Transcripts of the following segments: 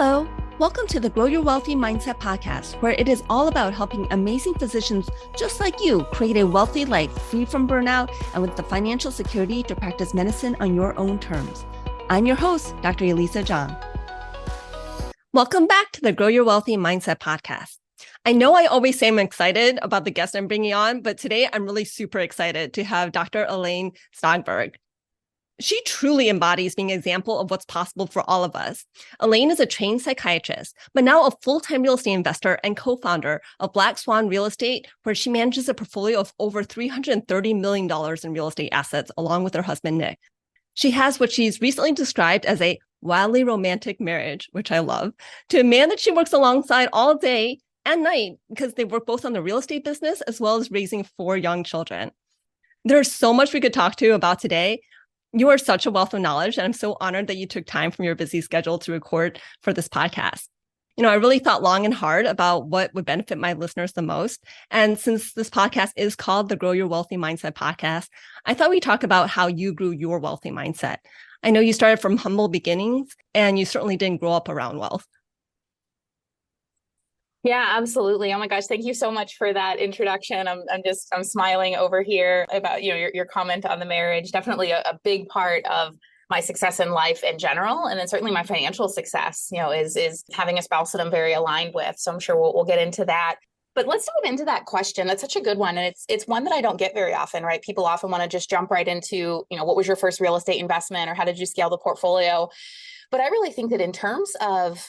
Hello, welcome to the Grow Your Wealthy Mindset podcast, where it is all about helping amazing physicians just like you create a wealthy life free from burnout and with the financial security to practice medicine on your own terms. I'm your host, Dr. Elisa Chiang. Welcome back to the Grow Your Wealthy Mindset podcast. I know I always say I'm excited about the guest I'm bringing on, but today I'm really super excited to have Dr. Elaine Stageberg. She truly embodies being an example of what's possible for all of us. Elaine is a trained psychiatrist, but now a full-time real estate investor and co-founder of Black Swan Real Estate, where she manages a portfolio of over $330 million in real estate assets, along with her husband, Nick. She has what she's recently described as a wildly romantic marriage, which I love, to a man that she works alongside all day and night because they work both on the real estate business as well as raising 4 young children. There's so much we could talk to about today. You are such a wealth of knowledge, and I'm so honored that you took time from your busy schedule to record for this podcast. I really thought long and hard about what would benefit my listeners the most. And since this podcast is called the Grow Your Wealthy Mindset podcast, I thought we'd talk about how you grew your wealthy mindset. I know you started from humble beginnings, and you certainly didn't grow up around wealth. Yeah, absolutely. Oh my gosh, thank you so much for that introduction. I'm smiling over here about your comment on the marriage. Definitely a big part of my success in life in general, and then certainly my financial success. Is having a spouse that I'm very aligned with. So I'm sure we'll get into that. But let's dive into that question. That's such a good one, and it's one that I don't get very often. Right? People often want to just jump right into what was your first real estate investment or how did you scale the portfolio? But I really think that in terms of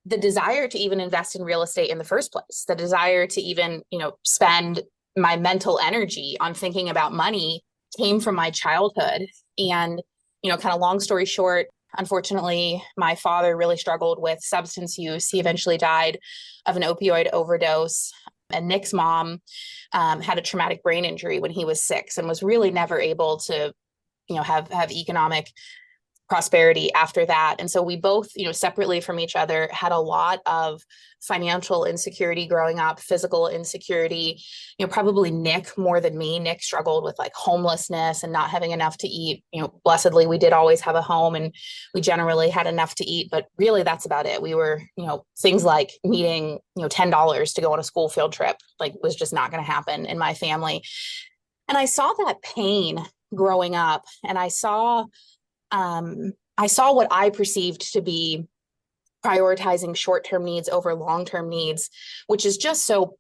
the desire to even invest in real estate in the first place, the desire to even, spend my mental energy on thinking about money came from my childhood. And, kind of long story short, unfortunately, my father really struggled with substance use. He eventually died of an opioid overdose. And Nick's mom had a traumatic brain injury when he was 6 and was really never able to, have economic prosperity after that. And so we both, separately from each other, had a lot of financial insecurity growing up, physical insecurity, probably Nick more than me. Nick struggled with like homelessness and not having enough to eat. Blessedly, we did always have a home and we generally had enough to eat, but really that's about it. We were, things like needing, $10 to go on a school field trip, like was just not going to happen in my family. And I saw that pain growing up, and I saw what I perceived to be prioritizing short-term needs over long-term needs, which is just so,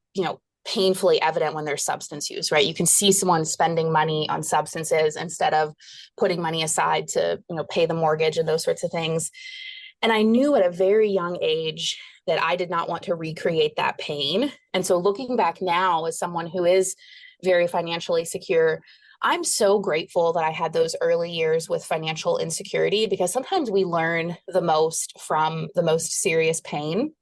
painfully evident when there's substance use, right? You can see someone spending money on substances instead of putting money aside to, pay the mortgage and those sorts of things. And I knew at a very young age that I did not want to recreate that pain. And so looking back now as someone who is very financially secure, I'm so grateful that I had those early years with financial insecurity, because sometimes we learn the most from the most serious pain.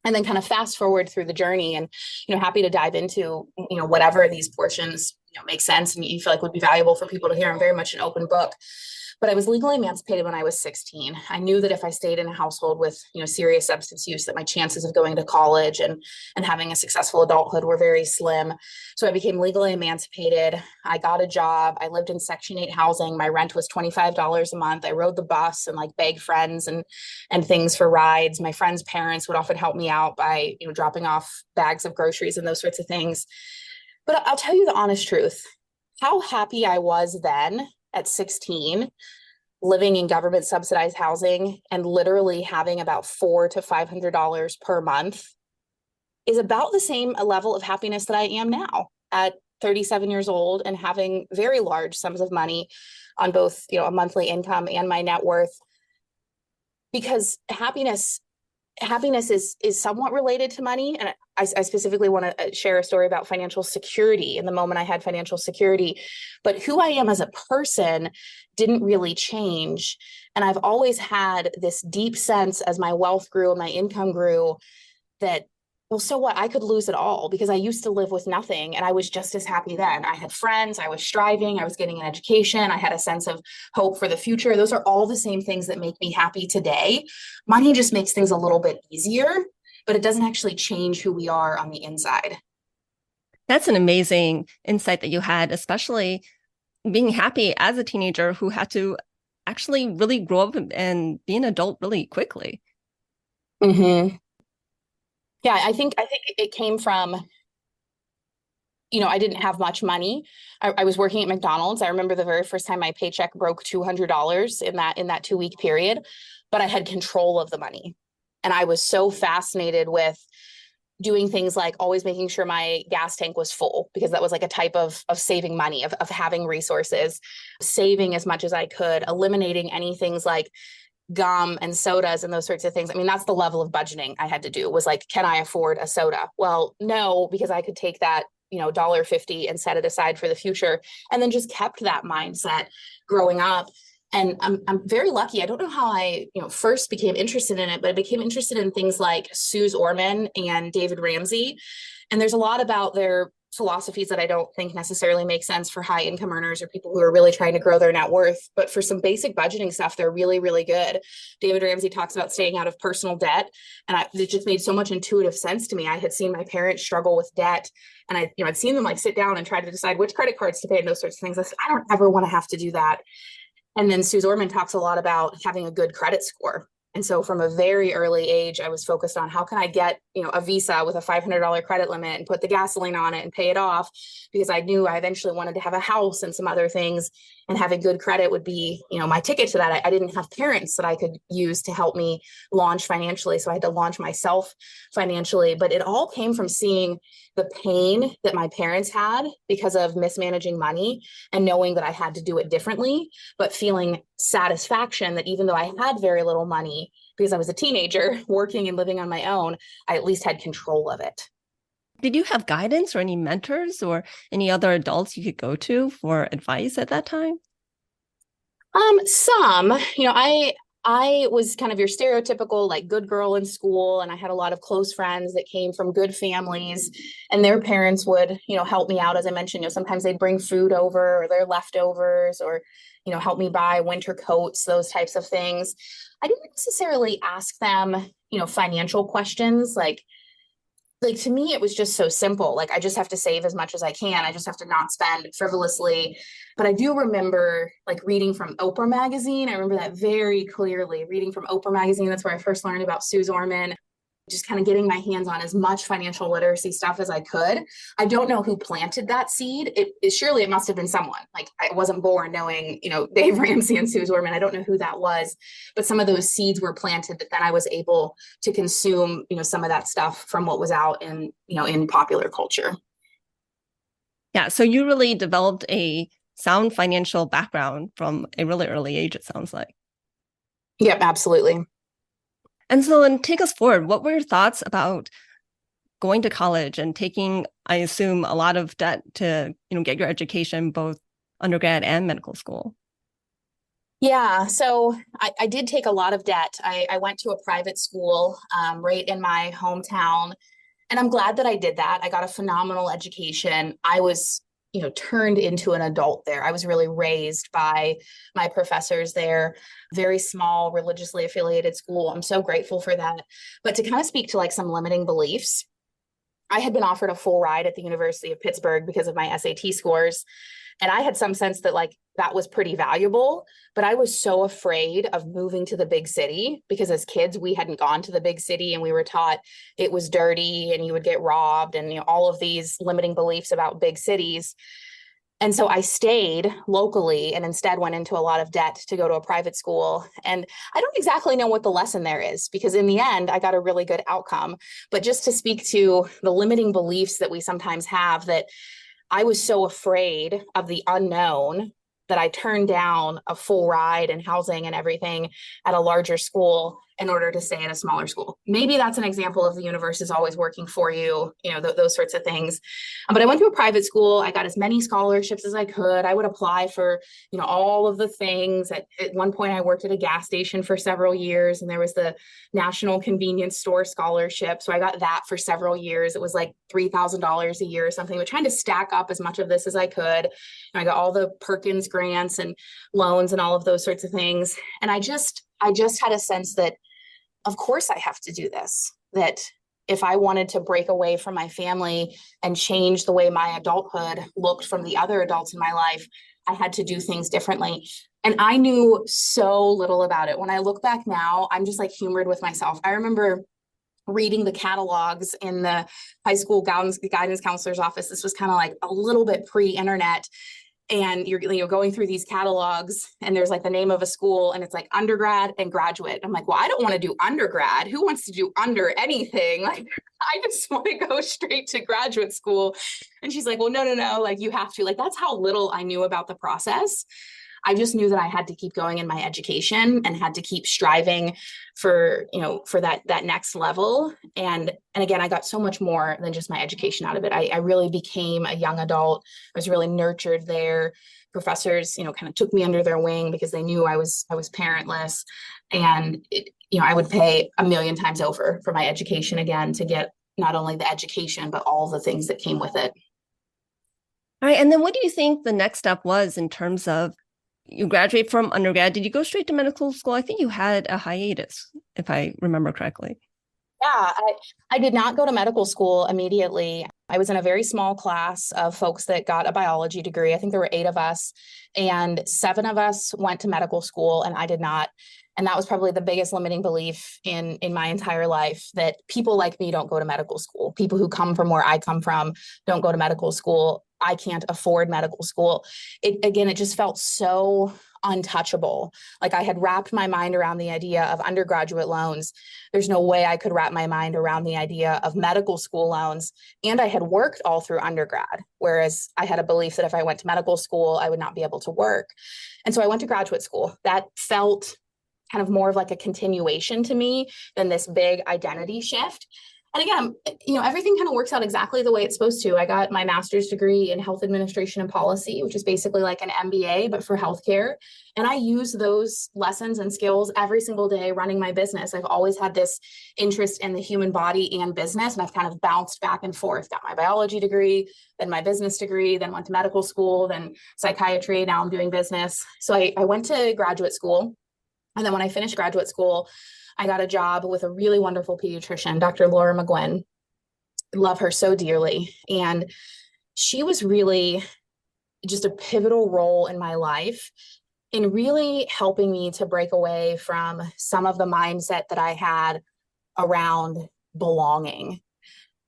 And then kind of fast forward through the journey, and happy to dive into whatever these portions make sense and you feel like would be valuable for people to hear. I'm very much an open book. But I was legally emancipated when I was 16. I knew that if I stayed in a household with, serious substance use, that my chances of going to college and having a successful adulthood were very slim. So I became legally emancipated. I got a job. I lived in Section 8 housing. My rent was $25 a month. I rode the bus and begged friends and things for rides. My friends' parents would often help me out by, dropping off bags of groceries and those sorts of things. But I'll tell you the honest truth. How happy I was then at 16, living in government subsidized housing and literally having about $400 to $500 per month is about the same level of happiness that I am now at 37 years old and having very large sums of money on both, a monthly income and my net worth. Because happiness is somewhat related to money. And I specifically want to share a story about financial security in the moment I had financial security, but who I am as a person didn't really change. And I've always had this deep sense as my wealth grew and my income grew that, well, so what? I could lose it all because I used to live with nothing and I was just as happy then. I had friends, I was striving, I was getting an education, I had a sense of hope for the future. Those are all the same things that make me happy today. Money just makes things a little bit easier, but it doesn't actually change who we are on the inside. That's an amazing insight that you had, especially being happy as a teenager who had to actually really grow up and be an adult really quickly. Hmm. Yeah, I think it came from, I didn't have much money. I was working at McDonald's. I remember the very first time my paycheck broke $200 in that 2 week period, but I had control of the money. And I was so fascinated with doing things like always making sure my gas tank was full, because that was like a type of saving money, of having resources, saving as much as I could, eliminating any things like gum and sodas and those sorts of things. I mean, that's the level of budgeting I had to do, was like, can I afford a soda? Well, no, because I could take that, $1.50 and set it aside for the future. And then just kept that mindset growing up. And I'm very lucky. I don't know how I, first became interested in it, but I became interested in things like Suze Orman and David Ramsey. And there's a lot about their philosophies that I don't think necessarily make sense for high income earners or people who are really trying to grow their net worth. But for some basic budgeting stuff, they're really, really good. David Ramsey talks about staying out of personal debt. And it just made so much intuitive sense to me. I had seen my parents struggle with debt, and I'd seen them like sit down and try to decide which credit cards to pay and those sorts of things. I said, I don't ever want to have to do that. And then Suze Orman talks a lot about having a good credit score. And so from a very early age, I was focused on how can I get, a Visa with a $500 credit limit and put the gasoline on it and pay it off, because I knew I eventually wanted to have a house and some other things, and having good credit would be, my ticket to that. I didn't have parents that I could use to help me launch financially. So I had to launch myself financially. But it all came from seeing the pain that my parents had because of mismanaging money, and knowing that I had to do it differently, but feeling satisfaction that even though I had very little money, because I was a teenager working and living on my own, I at least had control of it. Did you have guidance or any mentors or any other adults you could go to for advice at that time? Some, I was kind of your stereotypical like good girl in school, and I had a lot of close friends that came from good families, and their parents would, help me out. As I mentioned, sometimes they'd bring food over or their leftovers, or, help me buy winter coats, those types of things. I didn't necessarily ask them, financial questions like to me, it was just so simple. Like, I just have to save as much as I can. I just have to not spend frivolously. But I do remember like reading from Oprah magazine. I remember that very clearly, reading from Oprah magazine. That's where I first learned about Suze Orman, just kind of getting my hands on as much financial literacy stuff as I could. I don't know who planted that seed. Surely it must have been someone. Like, I wasn't born knowing, Dave Ramsey and Suze Orman. I don't know who that was, but some of those seeds were planted that then I was able to consume, some of that stuff from what was out in popular culture. Yeah, so you really developed a sound financial background from a really early age, it sounds like. Yep, absolutely. And so then take us forward. What were your thoughts about going to college and taking, I assume, a lot of debt to, get your education, both undergrad and medical school? Yeah, so I did take a lot of debt. I went to a private school right in my hometown, and I'm glad that I did that. I got a phenomenal education. I was, turned into an adult there. I was really raised by my professors there. Very small, religiously affiliated school. I'm so grateful for that. But to kind of speak to like some limiting beliefs, I had been offered a full ride at the University of Pittsburgh because of my SAT scores. And I had some sense that like that was pretty valuable, but I was so afraid of moving to the big city, because as kids, we hadn't gone to the big city, and we were taught it was dirty and you would get robbed, and all of these limiting beliefs about big cities. And so I stayed locally and instead went into a lot of debt to go to a private school. And I don't exactly know what the lesson there is, because in the end, I got a really good outcome. But just to speak to the limiting beliefs that we sometimes have, that I was so afraid of the unknown that I turned down a full ride and housing and everything at a larger school in order to stay at a smaller school. Maybe that's an example of the universe is always working for you, those sorts of things. But I went to a private school. I got as many scholarships as I could. I would apply for, all of the things. At one point, I worked at a gas station for several years, and there was the National Convenience Store Scholarship. So I got that for several years. It was like $3,000 a year or something, but trying to stack up as much of this as I could. And I got all the Perkins grants and loans and all of those sorts of things. And I just had a sense that, of course, I have to do this, that if I wanted to break away from my family and change the way my adulthood looked from the other adults in my life, I had to do things differently. And I knew so little about it. When I look back now, I'm just like humored with myself. I remember reading the catalogs in the high school guidance counselor's office. This was kind of like a little bit pre-internet. And you're going through these catalogs and there's like the name of a school and it's like undergrad and graduate. I'm like, well, I don't want to do undergrad. Who wants to do under anything? Like, I just want to go straight to graduate school. And she's like, well, no, like you have to. Like, that's how little I knew about the process. I just knew that I had to keep going in my education and had to keep striving for that next level. And again, I got so much more than just my education out of it. I really became a young adult. I was really nurtured there. Professors, kind of took me under their wing because they knew I was parentless, and I would pay a million times over for my education again to get not only the education, but all the things that came with it. All right. And then what do you think the next step was in terms of, you graduate from undergrad? Did you go straight to medical school? I think you had a hiatus, if I remember correctly. Yeah, I did not go to medical school immediately. I was in a very small class of folks that got a biology degree. I think there were 8 of us, and 7 of us went to medical school, and I did not. And that was probably the biggest limiting belief in my entire life, that people like me don't go to medical school. People who come from where I come from don't go to medical school. I can't afford medical school. It just felt so untouchable. Like, I had wrapped my mind around the idea of undergraduate loans. There's no way I could wrap my mind around the idea of medical school loans. And I had worked all through undergrad, whereas I had a belief that if I went to medical school, I would not be able to work. And so I went to graduate school. That felt kind of more of like a continuation to me than this big identity shift. And again, everything kind of works out exactly the way it's supposed to. I got my master's degree in health administration and policy, which is basically like an MBA, but for healthcare. And I use those lessons and skills every single day running my business. I've always had this interest in the human body and business, and I've kind of bounced back and forth. Got my biology degree, then my business degree, then went to medical school, then psychiatry. Now I'm doing business. So I went to graduate school. And then when I finished graduate school, I got a job with a really wonderful pediatrician, Dr. Laura McGuinn. I love her so dearly. And she was really just a pivotal role in my life in really helping me to break away from some of the mindset that I had around belonging.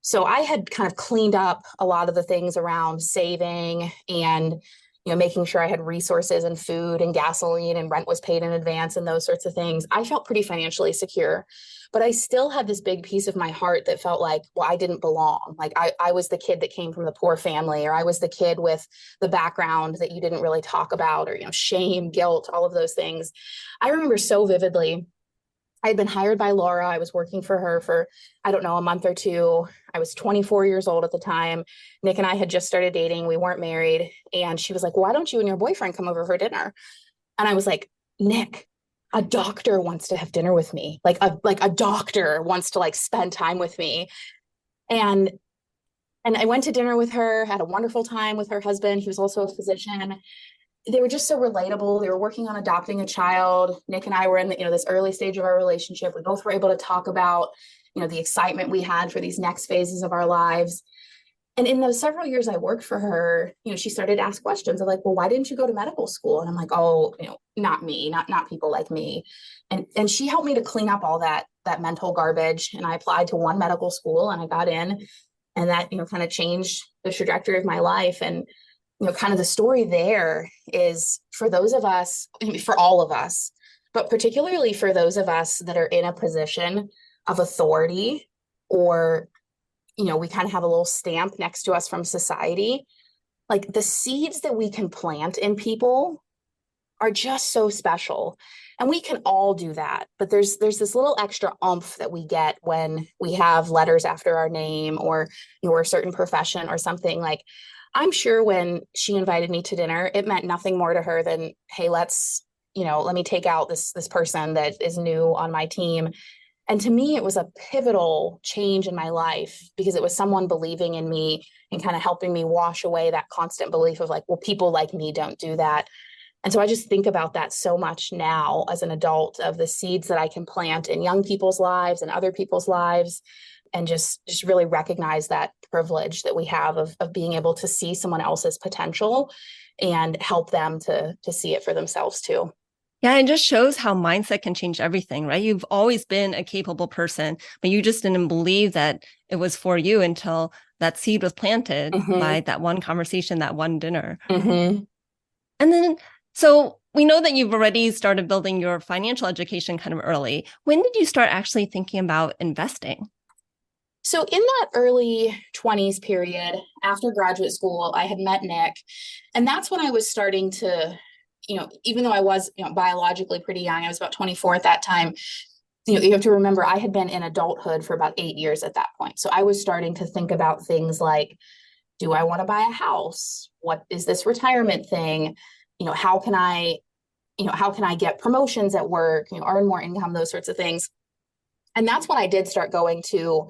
So I had kind of cleaned up a lot of the things around saving and making sure I had resources and food and gasoline and rent was paid in advance and those sorts of things. I felt pretty financially secure, but I still had this big piece of my heart that felt like, well, I didn't belong. Like I was the kid that came from the poor family, or I was the kid with the background that you didn't really talk about, or, shame, guilt, all of those things. I remember so vividly. I had been hired by Laura. I was working for her for, I don't know, a month or two. I was 24 years old at the time. Nick and I had just started dating. We weren't married. And she was like, why don't you and your boyfriend come over for dinner? And I was like, Nick, a doctor wants to have dinner with me. Like a doctor wants to spend time with me. And I went to dinner with her, had a wonderful time with her husband. He was also a physician. They were just so relatable. They were working on adopting a child. Nick and I were in this early stage of our relationship. We both were able to talk about, the excitement we had for these next phases of our lives. And in those several years I worked for her, she started to ask questions of like, well, why didn't you go to medical school? And I'm like, oh, not me, not people like me. And she helped me to clean up all that mental garbage. And I applied to one medical school and I got in, and that, kind of changed the trajectory of my life. And kind of the story there is for those of us, for all of us, but particularly for those of us that are in a position of authority, or, we kind of have a little stamp next to us from society, like the seeds that we can plant in people are just so special. And we can all do that. But there's this little extra oomph that we get when we have letters after our name, or, we're a certain profession or something. Like, I'm sure when she invited me to dinner, it meant nothing more to her than, hey, let me take out this person that is new on my team. And to me, it was a pivotal change in my life, because it was someone believing in me and kind of helping me wash away that constant belief of like, well, people like me don't do that. And so I just think about that so much now as an adult, of the seeds that I can plant in young people's lives and other people's lives, and just really recognize that privilege that we have of being able to see someone else's potential and help them to see it for themselves too. Yeah, it just shows how mindset can change everything, right? You've always been a capable person, but you just didn't believe that it was for you until that seed was planted Mm-hmm. by that one conversation, that one dinner. Mm-hmm. And then, so we know that you've already started building your financial education kind of early. When did you start actually thinking about investing? So in that early 20s period, after graduate school, I had met Nick. And that's when I was starting to, even though I was, biologically pretty young, I was about 24 at that time. You have to remember I had been in adulthood for about 8 years at that point. So I was starting to think about things like, do I want to buy a house? What is this retirement thing? How can I get promotions at work, earn more income, those sorts of things. And that's when I did start going to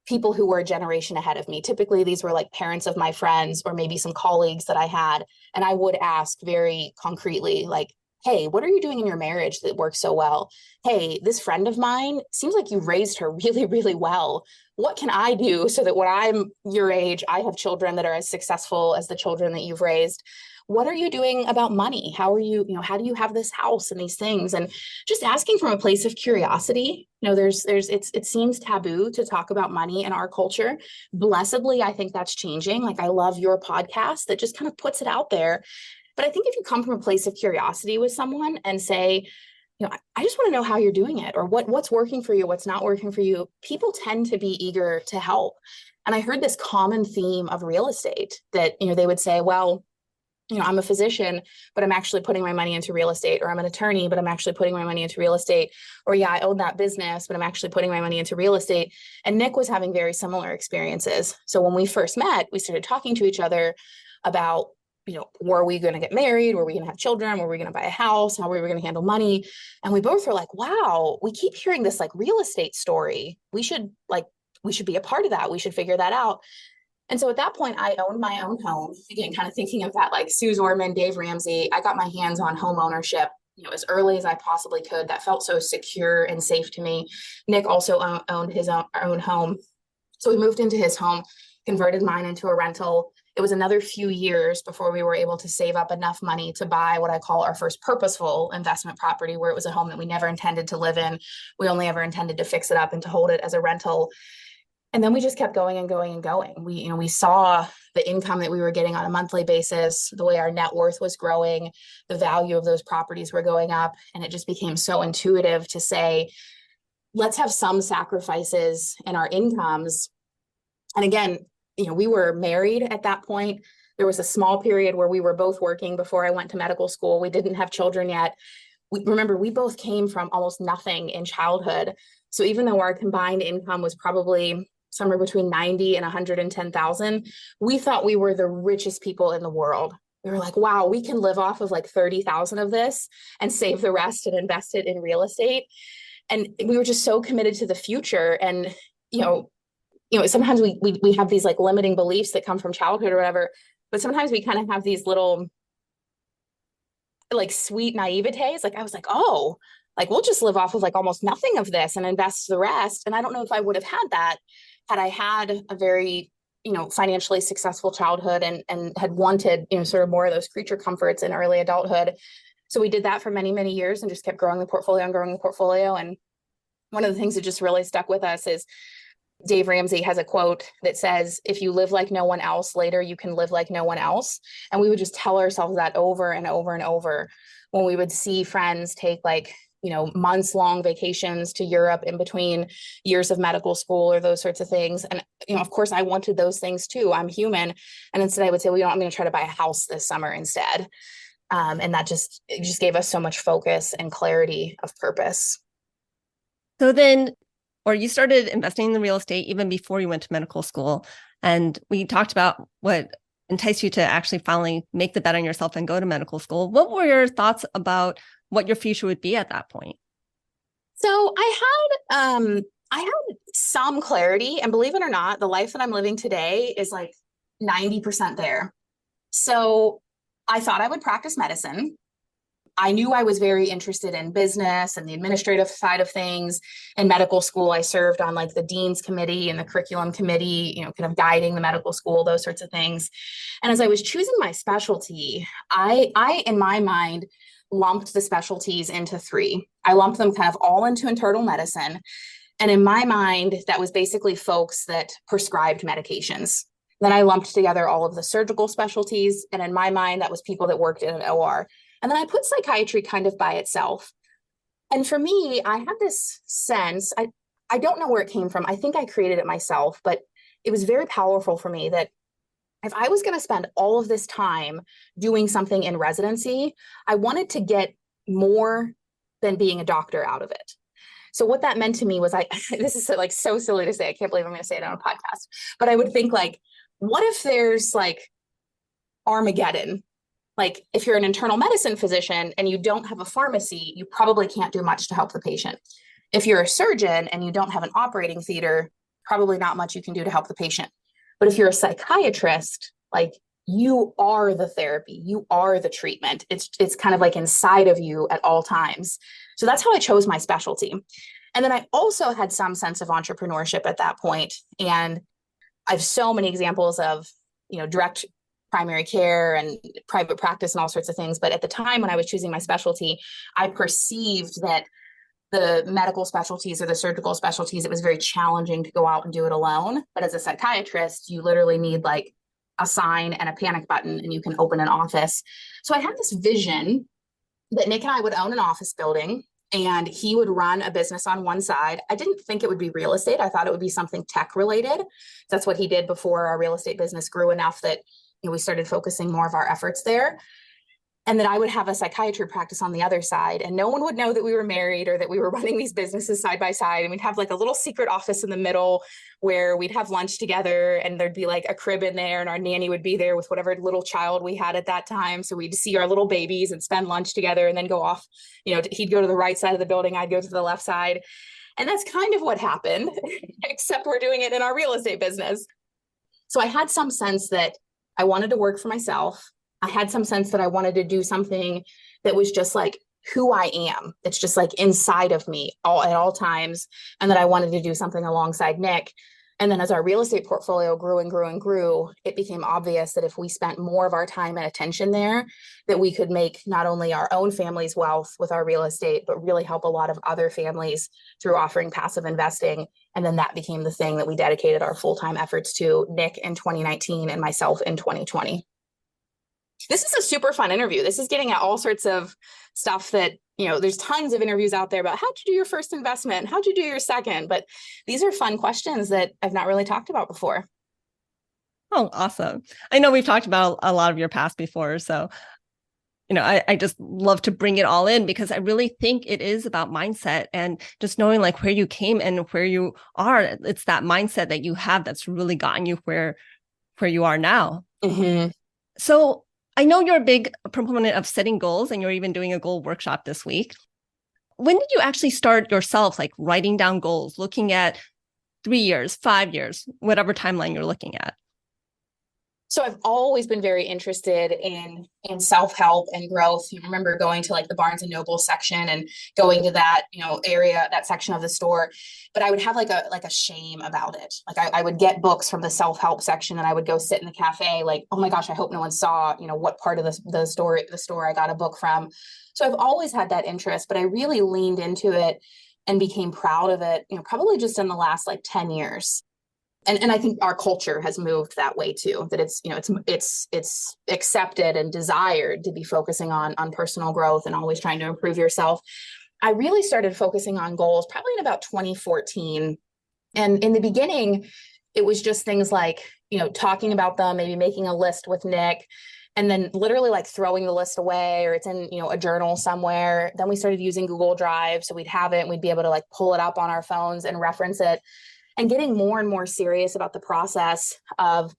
people who were a generation ahead of me. Typically, these were like parents of my friends or maybe some colleagues that I had. And I would ask very concretely, like, hey, what are you doing in your marriage that works so well? Hey, this friend of mine seems like you raised her really, really well. What can I do so that when I'm your age, I have children that are as successful as the children that you've raised? What are you doing about money? How are you, how do you have this house and these things? And just asking from a place of curiosity. It seems taboo to talk about money in our culture. Blessedly, I think that's changing. Like, I love your podcast that just kind of puts it out there. But I think if you come from a place of curiosity with someone and say, I just want to know how you're doing it, or what's working for you, what's not working for you, people tend to be eager to help. And I heard this common theme of real estate that, they would say, well, I'm a physician, but I'm actually putting my money into real estate, or I'm an attorney, but I'm actually putting my money into real estate, or yeah, I own that business, but I'm actually putting my money into real estate. And Nick was having very similar experiences. So when we first met, we started talking to each other about, were we going to get married? Were we going to have children? Were we going to buy a house? How were we going to handle money? And we both were like, wow, we keep hearing this like real estate story. We should be a part of that. We should figure that out. And so at that point, I owned my own home. Again, kind of thinking of that like Suze Orman, Dave Ramsey. I got my hands on home ownership, as early as I possibly could. That felt so secure and safe to me. Nick also owned his own home. So we moved into his home, converted mine into a rental. It was another few years before we were able to save up enough money to buy what I call our first purposeful investment property, where it was a home that we never intended to live in. We only ever intended to fix it up and to hold it as a rental. And then we just kept going and going and going. We saw the income that we were getting on a monthly basis, the way our net worth was growing, the value of those properties were going up. And it just became so intuitive to say, let's have some sacrifices in our incomes. And again, we were married at that point. There was a small period where we were both working before I went to medical school. We didn't have children yet. Remember, we both came from almost nothing in childhood. So even though our combined income was probably somewhere between 90 and 110,000, we thought we were the richest people in the world. We were like, wow, we can live off of like 30,000 of this and save the rest and invest it in real estate. And we were just so committed to the future. And, sometimes we have these like limiting beliefs that come from childhood or whatever, but sometimes we kind of have these little like sweet naivetes. Like I was like, oh, like we'll just live off of like almost nothing of this and invest the rest. And I don't know if I would have had that had I had a very, financially successful childhood and had wanted, sort of more of those creature comforts in early adulthood. So we did that for many, many years and just kept growing the portfolio and growing the portfolio. And one of the things that just really stuck with us is Dave Ramsey has a quote that says, if you live like no one else, later you can live like no one else. And we would just tell ourselves that over and over and over when we would see friends take like, months long vacations to Europe in between years of medical school or those sorts of things. And, of course I wanted those things too. I'm human. And instead I would say, well, I'm going to try to buy a house this summer instead. And it just gave us so much focus and clarity of purpose. So then, or you started investing in the real estate even before you went to medical school. And we talked about what enticed you to actually finally make the bet on yourself and go to medical school. What were your thoughts about what your future would be at that point? So I had some clarity, and believe it or not, the life that I'm living today is like 90% there. So I thought I would practice medicine. I knew I was very interested in business and the administrative side of things. In medical school, I served on like the dean's committee and the curriculum committee, kind of guiding the medical school, those sorts of things. And as I was choosing my specialty, I in my mind lumped the specialties into three. I lumped them kind of all into internal medicine. And in my mind, that was basically folks that prescribed medications. Then I lumped together all of the surgical specialties. And in my mind, that was people that worked in an OR. And then I put psychiatry kind of by itself. And for me, I had this sense, I don't know where it came from. I think I created it myself, but it was very powerful for me that if I was going to spend all of this time doing something in residency, I wanted to get more than being a doctor out of it. So what that meant to me was this is like so silly to say, I can't believe I'm going to say it on a podcast, but I would think like, what if there's like Armageddon? Like if you're an internal medicine physician and you don't have a pharmacy, you probably can't do much to help the patient. If you're a surgeon and you don't have an operating theater, probably not much you can do to help the patient. But if you're a psychiatrist, like you are the therapy, you are the treatment. It's kind of like inside of you at all times. So that's how I chose my specialty. And then I also had some sense of entrepreneurship at that point. And I have so many examples of, direct primary care and private practice and all sorts of things. But at the time when I was choosing my specialty, I perceived that the medical specialties or the surgical specialties, it was very challenging to go out and do it alone. But as a psychiatrist, you literally need like a sign and a panic button and you can open an office. So I had this vision that Nick and I would own an office building and he would run a business on one side. I didn't think it would be real estate. I thought it would be something tech related. That's what he did before our real estate business grew enough that we started focusing more of our efforts there. And then I would have a psychiatry practice on the other side, and no one would know that we were married or that we were running these businesses side by side. And we'd have like a little secret office in the middle where we'd have lunch together and there'd be like a crib in there and our nanny would be there with whatever little child we had at that time. So we'd see our little babies and spend lunch together and then go off, he'd go to the right side of the building, I'd go to the left side. And that's kind of what happened, except we're doing it in our real estate business. So I had some sense that I wanted to work for myself. I had some sense that I wanted to do something that was just like who I am. It's just like inside of me at all times. And that I wanted to do something alongside Nick. And then as our real estate portfolio grew and grew and grew, it became obvious that if we spent more of our time and attention there, that we could make not only our own family's wealth with our real estate, but really help a lot of other families through offering passive investing. And then that became the thing that we dedicated our full-time efforts to, Nick in 2019 and myself in 2020. This is a super fun interview. This is getting at all sorts of stuff that, there's tons of interviews out there about how'd you do your first investment? How'd you do your second? But these are fun questions that I've not really talked about before. Oh, awesome. I know we've talked about a lot of your past before. So, I just love to bring it all in because I really think it is about mindset and just knowing like where you came and where you are. It's that mindset that you have that's really gotten you where you are now. Mm-hmm. So I know you're a big proponent of setting goals and you're even doing a goal workshop this week. When did you actually start yourself, like writing down goals, looking at 3 years, 5 years, whatever timeline you're looking at? So I've always been very interested in self-help and growth. You remember going to like the Barnes and Noble section and going to that, area, that section of the store, but I would have like a shame about it. Like I would get books from the self-help section and I would go sit in the cafe like, oh my gosh, I hope no one saw, what part of the store I got a book from. So I've always had that interest, but I really leaned into it and became proud of it, probably just in the last like 10 years. And I think our culture has moved that way too, that it's accepted and desired to be focusing on personal growth and always trying to improve yourself. I really started focusing on goals probably in about 2014. And in the beginning, it was just things like, talking about them, maybe making a list with Nick, and then literally like throwing the list away, or it's in, a journal somewhere. Then we started using Google Drive. So we'd have it and we'd be able to like pull it up on our phones and reference it. And getting more and more serious about the process of,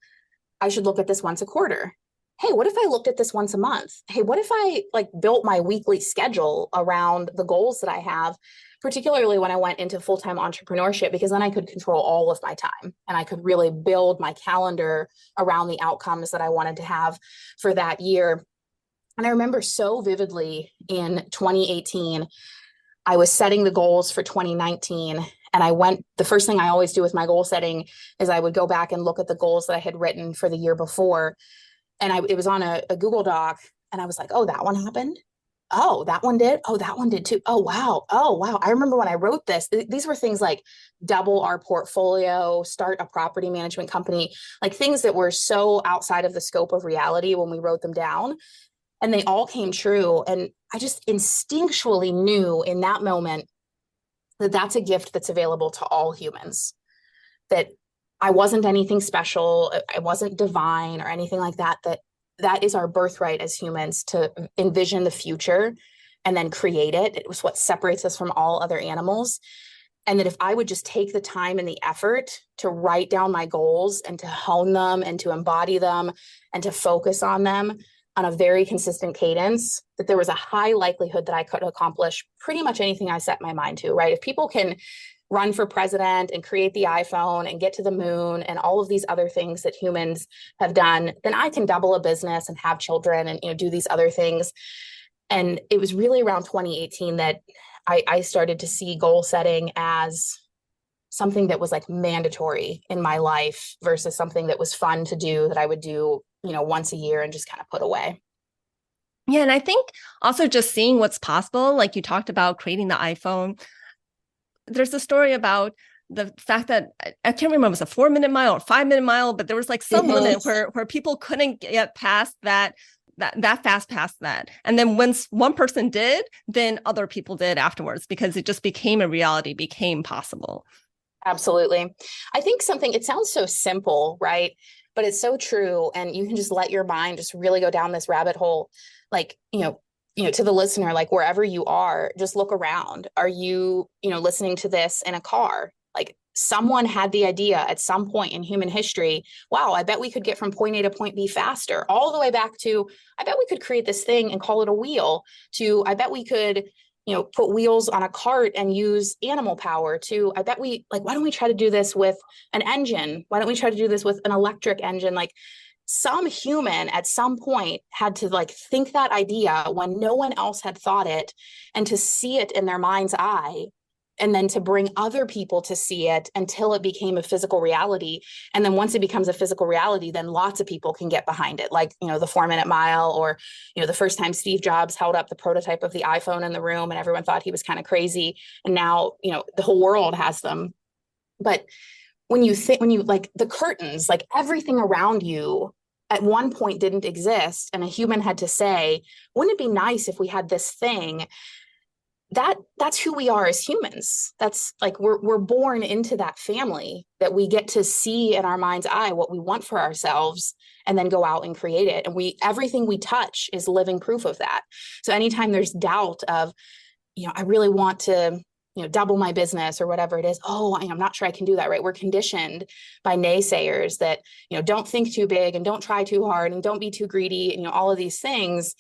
I should look at this once a quarter. Hey, what if I looked at this once a month? Hey, what if I like built my weekly schedule around the goals that I have, particularly when I went into full-time entrepreneurship, because then I could control all of my time and I could really build my calendar around the outcomes that I wanted to have for that year. And I remember so vividly in 2018, I was setting the goals for 2019. And the first thing I always do with my goal setting is I would go back and look at the goals that I had written for the year before. And it was on a Google Doc. And I was like, oh, that one happened. oh, that one did. Oh, that one did too. Oh, wow. Oh, wow. I remember when I wrote this, these were things like double our portfolio, start a property management company, like things that were so outside of the scope of reality when we wrote them down. And they all came true. And I just instinctually knew in that moment that that's a gift that's available to all humans, that I wasn't anything special. I wasn't divine or anything like that, that is our birthright as humans, to envision the future and then create it. It was what separates us from all other animals. And that if I would just take the time and the effort to write down my goals and to hone them and to embody them and to focus on them on a very consistent cadence, that there was a high likelihood that I could accomplish pretty much anything I set my mind to, right? If people can run for president and create the iPhone and get to the moon and all of these other things that humans have done, then I can double a business and have children and, do these other things. And it was really around 2018 that I started to see goal setting as something that was like mandatory in my life versus something that was fun to do, that I would do, once a year and just kind of put away. Yeah. And I think also just seeing what's possible, like you talked about creating the iPhone. There's a story about the fact that I can't remember if it was a 4-minute mile or 5-minute mile, but there was like some limit where people couldn't get past that fast past that. And then once one person did, then other people did afterwards, because it just became a reality, became possible. Absolutely. I think it sounds so simple, right? But it's so true. And you can just let your mind just really go down this rabbit hole. Like, to the listener, like wherever you are, just look around. Are you, listening to this in a car? Like someone had the idea at some point in human history, wow, I bet we could get from point A to point B faster, all the way back to, I bet we could create this thing and call it a wheel, to, I bet we could, put wheels on a cart and use animal power, to, I bet why don't we try to do this with an engine? Why don't we try to do this with an electric engine? Like, some human at some point had to think that idea when no one else had thought it, and to see it in their mind's eye, and then to bring other people to see it until it became a physical reality. And then once it becomes a physical reality, then lots of people can get behind it. Like, the 4-minute mile, or, the first time Steve Jobs held up the prototype of the iPhone in the room and everyone thought he was kind of crazy. And now, the whole world has them. But when you the curtains, like everything around you at one point didn't exist, and a human had to say, wouldn't it be nice if we had this thing? That's who we are as humans. That's like, we're born into that family, that we get to see in our mind's eye what we want for ourselves and then go out and create it. And everything we touch is living proof of that. So anytime there's doubt of, I really want to, double my business or whatever it is. Oh, I'm not sure I can do that, right? We're conditioned by naysayers that, don't think too big and don't try too hard and don't be too greedy and, all of these things.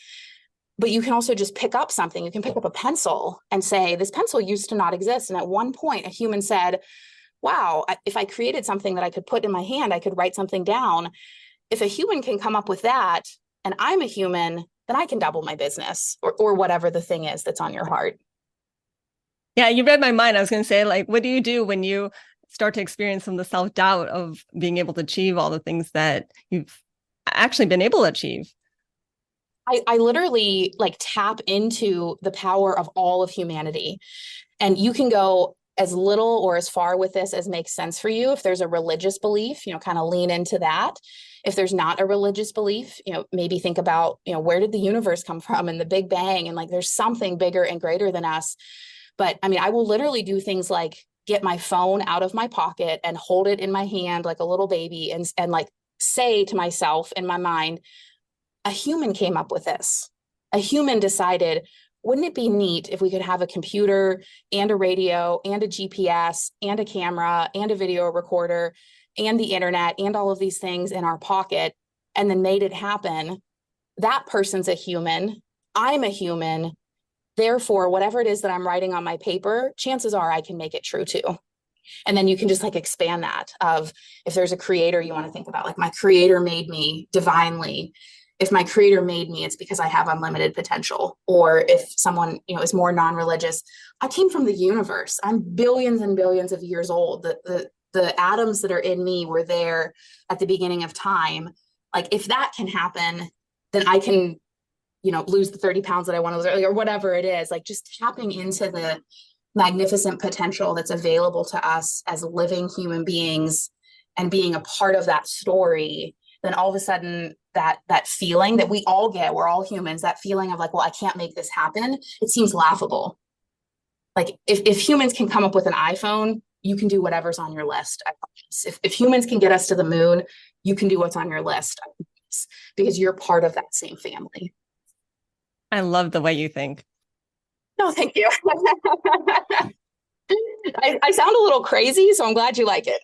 But you can also just pick up something. You can pick up a pencil and say, this pencil used to not exist. And at one point, a human said, wow, if I created something that I could put in my hand, I could write something down. If a human can come up with that, and I'm a human, then I can double my business, or whatever the thing is that's on your heart. Yeah, you read my mind. I was going to say, like, what do you do when you start to experience some of the self-doubt of being able to achieve all the things that you've actually been able to achieve? I literally tap into the power of all of humanity. And you can go as little or as far with this as makes sense for you. If there's a religious belief, kind of lean into that. If there's not a religious belief, maybe think about, where did the universe come from and the Big Bang? And there's something bigger and greater than us. But I mean, I will literally do things like get my phone out of my pocket and hold it in my hand like a little baby, and say to myself in my mind, a human came up with this. A human decided, wouldn't it be neat if we could have a computer and a radio and a GPS and a camera and a video recorder and the internet and all of these things in our pocket, and then made it happen? That person's a human. I'm a human. Therefore, whatever it is that I'm writing on my paper, chances are I can make it true too. And then you can just expand that of, if there's a creator you want to think about, my creator made me divinely. If my creator made me, it's because I have unlimited potential. Or if someone, is more non-religious, I came from the universe. I'm billions and billions of years old. The atoms that are in me were there at the beginning of time. If that can happen, then I can lose the 30 pounds that I want to lose, or whatever it is, like just tapping into the magnificent potential that's available to us as living human beings and being a part of that story, then all of a sudden that feeling that we all get, we're all humans, that feeling of like, well, I can't make this happen. It seems laughable. Like if humans can come up with an iPhone, you can do whatever's on your list. If humans can get us to the moon, you can do what's on your list, because you're part of that same family. I love the way you think. No, thank you. I sound a little crazy, so I'm glad you like it.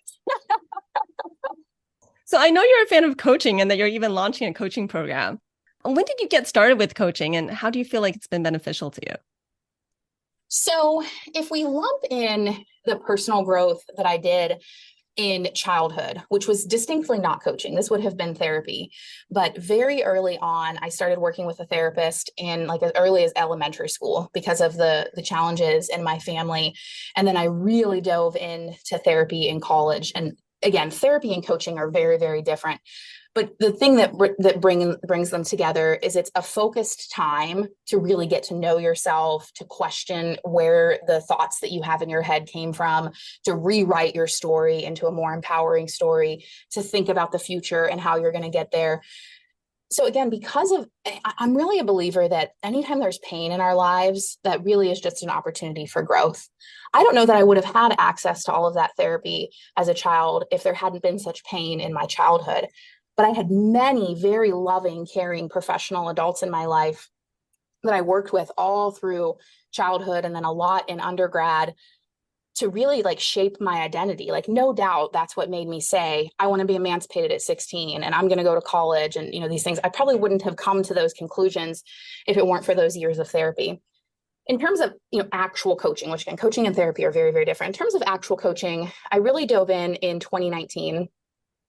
So I know you're a fan of coaching and that you're even launching a coaching program. When did you get started with coaching, and how do you feel like it's been beneficial to you? So if we lump in the personal growth that I did in childhood, which was distinctly not coaching, this would have been therapy. But very early on, I started working with a therapist in like as early as elementary school because of the challenges in my family. And then I really dove into therapy in college. And again, therapy and coaching are very, very different. But the thing that brings them together is it's a focused time to really get to know yourself, to question where the thoughts that you have in your head came from, to rewrite your story into a more empowering story, to think about the future and how you're going to get there. So again, I'm really a believer that anytime there's pain in our lives, that really is just an opportunity for growth. I don't know that I would have had access to all of that therapy as a child if there hadn't been such pain in my childhood. But I had many very loving, caring professional adults in my life that I worked with all through childhood and then a lot in undergrad to really like shape my identity. Like, no doubt that's what made me say, I want to be emancipated at 16 and I'm going to go to college. And, these things, I probably wouldn't have come to those conclusions if it weren't for those years of therapy. In terms of, actual coaching, which again, coaching and therapy are very, very different. In terms of actual coaching, I really dove in 2019.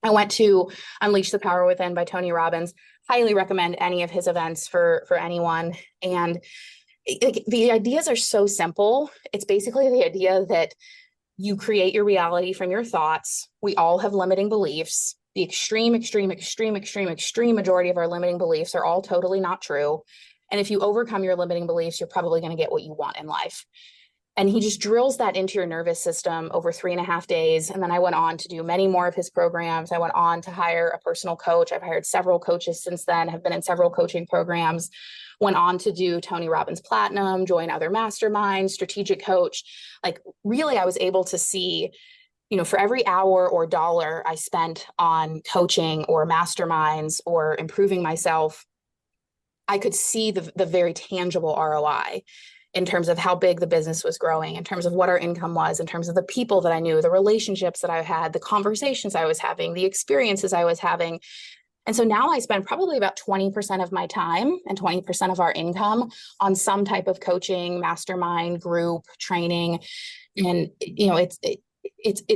I went to Unleash the Power Within by Tony Robbins. Highly recommend any of his events for anyone. And the ideas are so simple. It's basically the idea that you create your reality from your thoughts. We all have limiting beliefs. The extreme majority of our limiting beliefs are all totally not true. And if you overcome your limiting beliefs, you're probably going to get what you want in life. And he just drills that into your nervous system over 3.5 days. And then I went on to do many more of his programs. I went on to hire a personal coach. I've hired several coaches since then, have been in several coaching programs, went on to do Tony Robbins Platinum, join other masterminds, strategic coach. Like really, I was able to see, for every hour or dollar I spent on coaching or masterminds or improving myself, I could see the very tangible ROI. In terms of how big the business was growing, in terms of what our income was, in terms of the people that I knew, the relationships that I had, the conversations I was having, the experiences I was having. And so now I spend probably about 20% of my time and 20% of our income on some type of coaching, mastermind, group, training. And,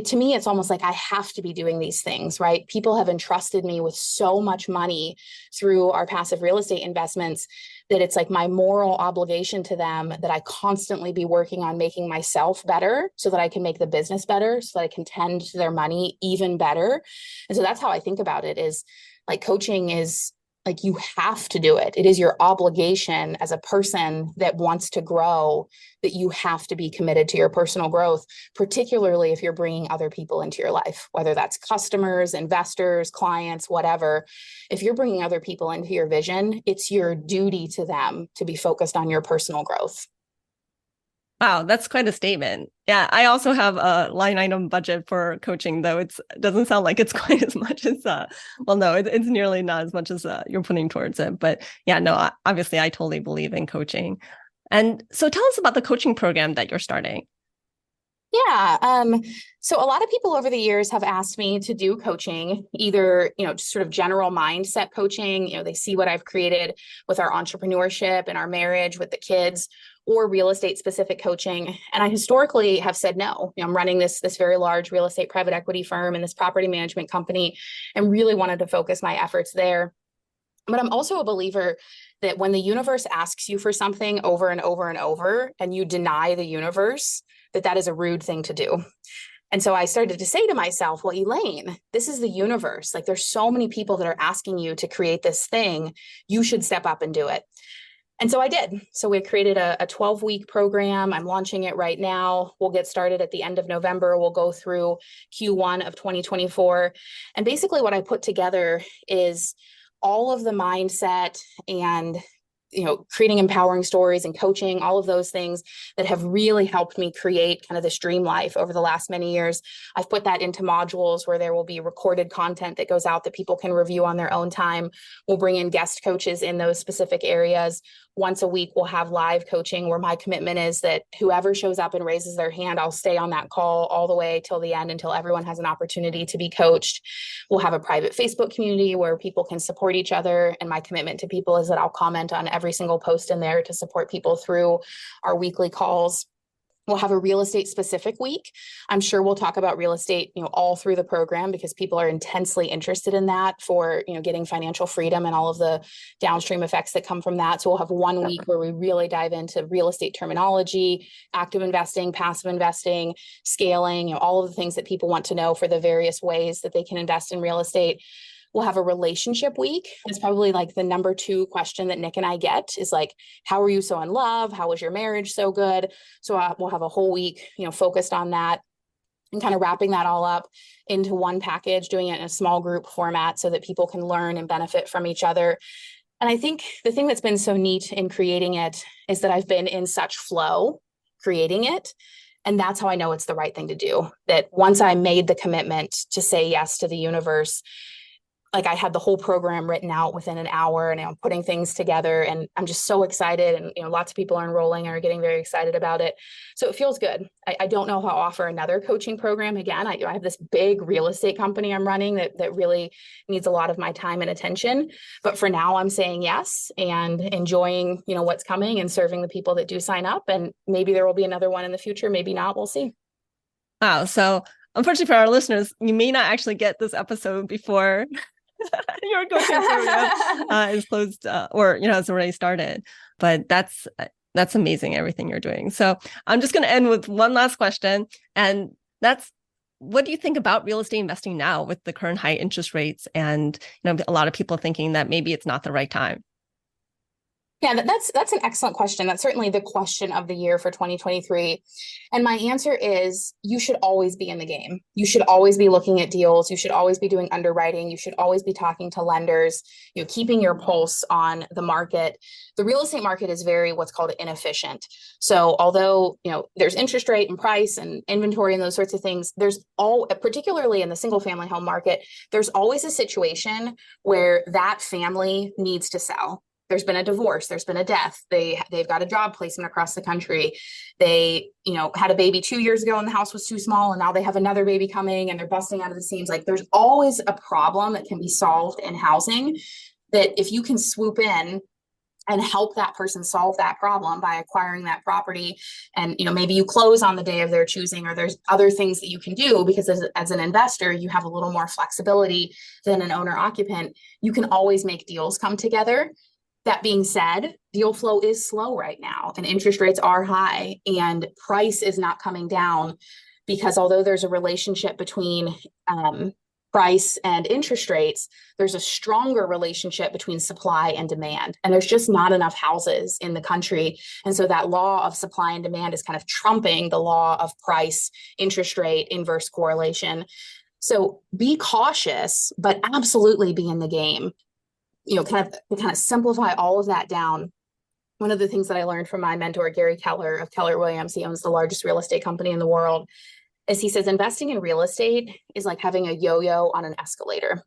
to me, it's almost like I have to be doing these things, right? People have entrusted me with so much money through our passive real estate investments that it's like my moral obligation to them that I constantly be working on making myself better so that I can make the business better, so that I can tend to their money even better. And so that's how I think about it, is like coaching is like, you have to do it. It is your obligation as a person that wants to grow, that you have to be committed to your personal growth, particularly if you're bringing other people into your life, whether that's customers, investors, clients, whatever. If you're bringing other people into your vision, it's your duty to them to be focused on your personal growth. Wow, that's quite a statement. Yeah, I also have a line item budget for coaching, though it doesn't sound like it's quite as much as, it's nearly not as much as you're putting towards it. But yeah, no, obviously I totally believe in coaching. And so tell us about the coaching program that you're starting. Yeah. So a lot of people over the years have asked me to do coaching, either, just sort of general mindset coaching. They see what I've created with our entrepreneurship and our marriage with the kids, or real estate specific coaching. And I historically have said no. I'm running this very large real estate private equity firm and this property management company, and really wanted to focus my efforts there. But I'm also a believer that when the universe asks you for something over and over and over, and you deny the universe, that is a rude thing to do. And so I started to say to myself, well, Elaine, this is the universe. Like, there's so many people that are asking you to create this thing. You should step up and do it. And so I did. So we created a 12-week program. I'm launching it right now. We'll get started at the end of November. We'll go through Q1 of 2024. And basically what I put together is all of the mindset and creating empowering stories and coaching, all of those things that have really helped me create kind of this dream life over the last many years. I've put that into modules where there will be recorded content that goes out that people can review on their own time. We'll bring in guest coaches in those specific areas. Once a week, we'll have live coaching where my commitment is that whoever shows up and raises their hand, I'll stay on that call all the way till the end until everyone has an opportunity to be coached. We'll have a private Facebook community where people can support each other. And my commitment to people is that I'll comment on every single post in there to support people through our weekly calls. We'll have a real estate specific week. I'm sure we'll talk about real estate, all through the program because people are intensely interested in that for, getting financial freedom and all of the downstream effects that come from that. So we'll have 1 week where we really dive into real estate terminology, active investing, passive investing, scaling, all of the things that people want to know for the various ways that they can invest in real estate. We'll have a relationship week. It's probably like the number 2 question that Nick and I get is like, how are you so in love? How was your marriage so good? So we'll have a whole week, focused on that and kind of wrapping that all up into one package, doing it in a small group format so that people can learn and benefit from each other. And I think the thing that's been so neat in creating it is that I've been in such flow creating it. And that's how I know it's the right thing to do. That once I made the commitment to say yes to the universe, like I had the whole program written out within an hour and I'm putting things together and I'm just so excited. And, lots of people are enrolling and are getting very excited about it. So it feels good. I don't know if I'll offer another coaching program again. I have this big real estate company I'm running that really needs a lot of my time and attention. But for now, I'm saying yes and enjoying, what's coming and serving the people that do sign up. And maybe there will be another one in the future. Maybe not. We'll see. Wow. So unfortunately for our listeners, you may not actually get this episode before your coaching program is closed or has already started, but that's amazing, everything you're doing. So I'm just going to end with one last question, and that's, what do you think about real estate investing now with the current high interest rates and a lot of people thinking that maybe it's not the right time? Yeah, that's an excellent question. That's certainly the question of the year for 2023. And my answer is you should always be in the game. You should always be looking at deals. You should always be doing underwriting. You should always be talking to lenders, keeping your pulse on the market. The real estate market is very what's called inefficient. So although, there's interest rate and price and inventory and those sorts of things, particularly in the single family home market, there's always a situation where that family needs to sell. There's been a divorce, there's been a death, they've got a job placement across the country. They, had a baby 2 years ago and the house was too small and now they have another baby coming and they're busting out of the seams. Like there's always a problem that can be solved in housing that if you can swoop in and help that person solve that problem by acquiring that property. And, maybe you close on the day of their choosing, or there's other things that you can do because as an investor, you have a little more flexibility than an owner occupant. You can always make deals come together. That being said, deal flow is slow right now and interest rates are high and price is not coming down because although there's a relationship between price and interest rates, there's a stronger relationship between supply and demand. And there's just not enough houses in the country. And so that law of supply and demand is kind of trumping the law of price, interest rate, inverse correlation. So be cautious, but absolutely be in the game. Kind of simplify all of that down. One of the things that I learned from my mentor, Gary Keller of Keller Williams, he owns the largest real estate company in the world, is he says, investing in real estate is like having a yo-yo on an escalator.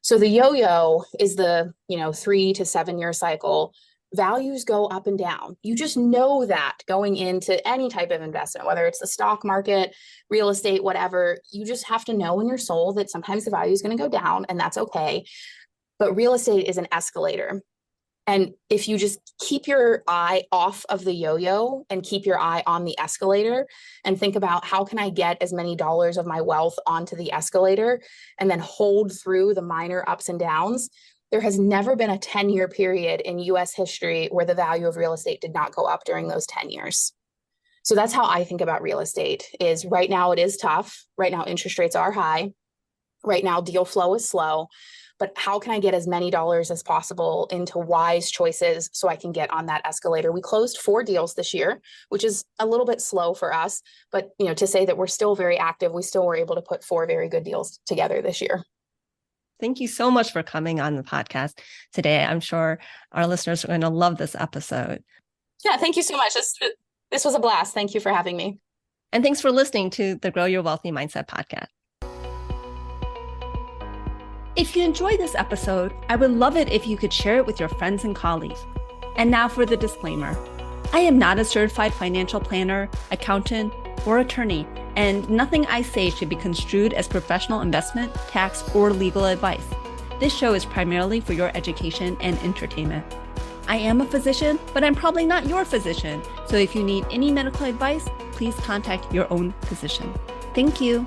So the yo-yo is the, 3 to 7 year cycle. Values go up and down. You just know that going into any type of investment, whether it's the stock market, real estate, whatever, you just have to know in your soul that sometimes the value is going to go down and that's okay. But real estate is an escalator. And if you just keep your eye off of the yo-yo and keep your eye on the escalator and think about how can I get as many dollars of my wealth onto the escalator and then hold through the minor ups and downs, there has never been a 10-year period in US history where the value of real estate did not go up during those 10 years. So that's how I think about real estate is right now it is tough. Right now interest rates are high. Right now deal flow is slow. but how can I get as many dollars as possible into wise choices so I can get on that escalator? We closed 4 deals this year, which is a little bit slow for us, but to say that we're still very active, we still were able to put 4 very good deals together this year. Thank you so much for coming on the podcast today. I'm sure our listeners are going to love this episode. Yeah, thank you so much. This was a blast. Thank you for having me. And thanks for listening to the Grow Your Wealthy Mindset podcast. If you enjoyed this episode, I would love it if you could share it with your friends and colleagues. And now for the disclaimer. I am not a certified financial planner, accountant, or attorney, and nothing I say should be construed as professional investment, tax, or legal advice. This show is primarily for your education and entertainment. I am a physician, but I'm probably not your physician. So if you need any medical advice, please contact your own physician. Thank you.